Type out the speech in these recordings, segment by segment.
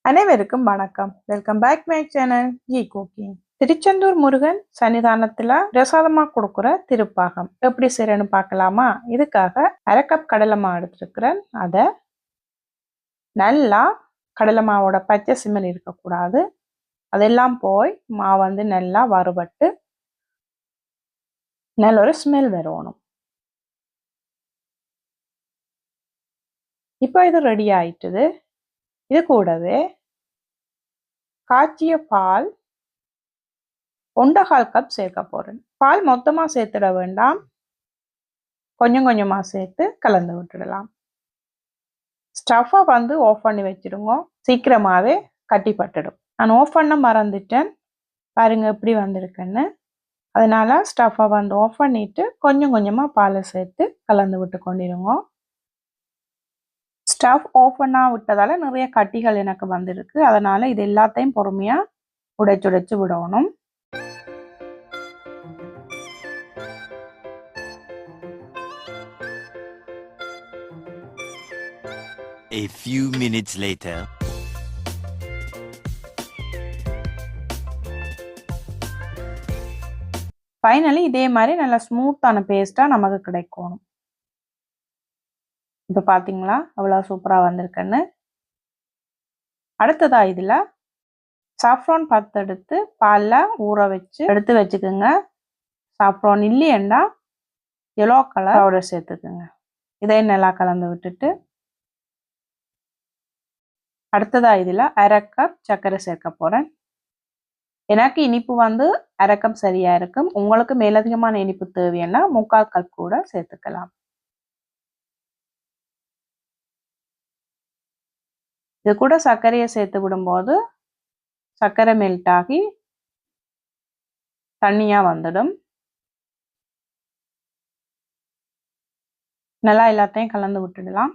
அனைவருக்கும் வணக்கம். Welcome back my channel G cooking. Tiruchendur Murugan சன்னிதானத்துல பிரசாதமா கொடுக்குற திருப்பாகம் எப்படி செய்யறேன்னு பார்க்கலாமா? இதுக்காக 1/2 கப் கடலை மாவு எடுத்துருக்கிறேன். அதை நல்லா கடலை மாவோட பச்சை சிம்மல் இருக்கக்கூடாது, அதெல்லாம் போய் மாவு நல்லா வறுபட்டு நல்ல ஒரு ஸ்மெல் வரணும். இப்போ இது ரெடி ஆயிட்டுது. இது கூடவே காய்ச்சிய பால் 1/4 கப் சேர்க்க போறேன். பால் மொத்தமா சேர்த்துட வேண்டாம், கொஞ்சம் கொஞ்சமா சேர்த்து கலந்து விட்டுடலாம். ஸ்டவ்வை ஆஃப் பண்ணி வச்சிடுங்க, சீக்கிரமாவே கட்டிப்பட்டுடும். நான் ஆஃப் பண்ண மறந்துட்டேன், பாருங்க எப்படி வந்திருக்குன்னு. அதனால ஸ்டவ்வை ஆஃப் பண்ணிட்டு கொஞ்சம் கொஞ்சமா பாலை சேர்த்து கலந்து விட்டு கொண்டிருங்க. ஸ்டவ் ஆஃப் பண்ணா விட்டதால நிறைய கட்டிகள் எனக்கு வந்திருக்கு, அதனால இது எல்லாத்தையும் பொறுமையா உடைச்சு விடணும். A few minutes later. Finally இதே மாதிரி நல்ல ஸ்மூத்தான பேஸ்டா நமக்கு கிடைக்கணும். இப்போ பார்த்தீங்களா அவ்வளோ சூப்பராக வந்திருக்குன்னு. அடுத்ததா இதில் சாஃப்ரான் 10 எடுத்து பாலில் ஊற வச்சு எடுத்து வச்சுக்கோங்க. சாஃப்ரான் இல்லையண்டா எல்லோ கலர் பவுடர் சேர்த்துக்குங்க. இதையும் நல்லா கலந்து விட்டுட்டு அடுத்ததா இதில் 1/2 கப் சர்க்கரை சேர்க்க போகிறேன். எனக்கு இனிப்பு 1/2 கப் சரியாக இருக்கும். உங்களுக்கு மேலதிகமான இனிப்பு தேவைன்னா 3/4 கப் கூட சேர்த்துக்கலாம். இது கூட சர்க்கரையை சேர்த்து விடும்போது சர்க்கரை மெல்ட் ஆகி தண்ணியாக வந்துடும். நல்லா எல்லாத்தையும் கலந்து விட்டுடலாம்.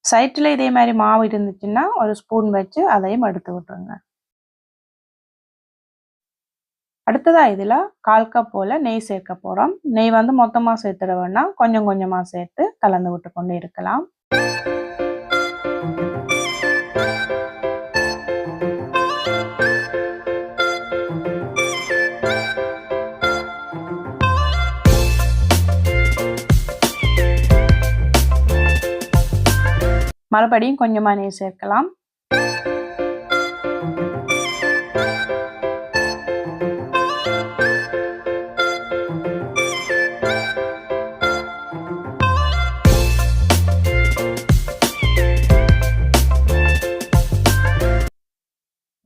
சைட்டில் இதே மாதிரி மாவு இருந்துச்சுன்னா ஒரு ஸ்பூன் வச்சு அதையும் எடுத்து விட்டுருங்க. அடுத்ததாக இதில் 1/4 கப் போல் நெய் சேர்க்க போகிறோம். நெய் மொத்தமாக சேர்த்துட வேண்டாம், கொஞ்சம் கொஞ்சமாக சேர்த்து கலந்து விட்டு கொண்டு இருக்கலாம். மறுபடியும் கொஞ்சமாக நெய் சேர்க்கலாம்.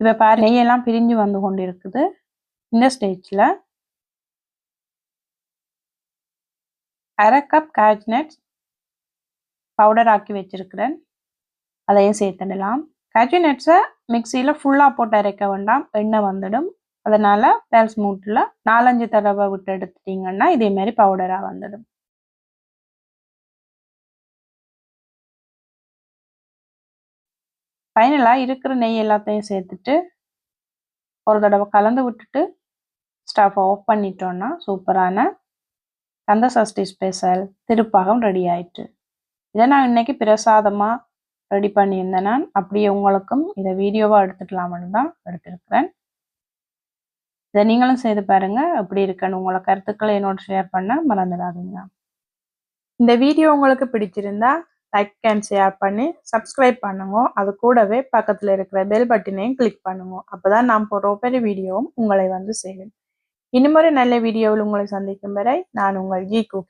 இப்போ பாரு நெய்யெல்லாம் பிரிஞ்சு வந்து கொண்டு இருக்குது. இந்த ஸ்டேஜில் 1/2 கப் கேஷ்நட் பவுடர் ஆக்கி வச்சிருக்கிறேன், அதையும் சேர்த்துடலாம். கேஷ்யூ நட்ஸை மிக்சியில் ஃபுல்லாக போட்டு அரைக்க வேண்டாம், எண்ணெய் வந்துடும். அதனால் பேல் ஸ்மூத்தில் 4-5 தடவை விட்டு எடுத்துட்டிங்கன்னா இதே மாதிரி பவுடராக வந்துடும். ஃபைனலாக இருக்கிற நெய் எல்லாத்தையும் சேர்த்துட்டு ஒரு தடவை கலந்து விட்டுட்டு ஸ்டவ் ஆஃப் பண்ணிட்டோன்னா சூப்பரான கந்த சஷ்டி ஸ்பெஷல் திருப்பாகம் ரெடி ஆயிட்டு. இதை நான் இன்னைக்கு பிரசாதமாக ரெடி பண்ணியிருந்தேன். நான் அப்படியே உங்களுக்கும் இதை வீடியோவாக எடுத்துக்கலாம்னு தான் எடுத்துருக்கிறேன். இதை நீங்களும் செய்து பாருங்கள், எப்படி இருக்குன்னு உங்களை கருத்துக்களை என்னோட ஷேர் பண்ண மறந்துடாதீங்க. இந்த வீடியோ உங்களுக்கு பிடிச்சிருந்தா லைக் அண்ட் ஷேர் பண்ணி சப்ஸ்கிரைப் பண்ணுங்க. அது கூடவே பக்கத்தில் இருக்கிற பெல் பட்டனையும் கிளிக் பண்ணுங்க. அப்போ தான் நான் போடுற ஒவ்வொரு வீடியோவும் உங்களை சேரும். இன்னும் ஒரு நல்ல வீடியோவில் உங்களை சந்திக்கும் வரை நான் உங்கள் ஜி குக்கிங்.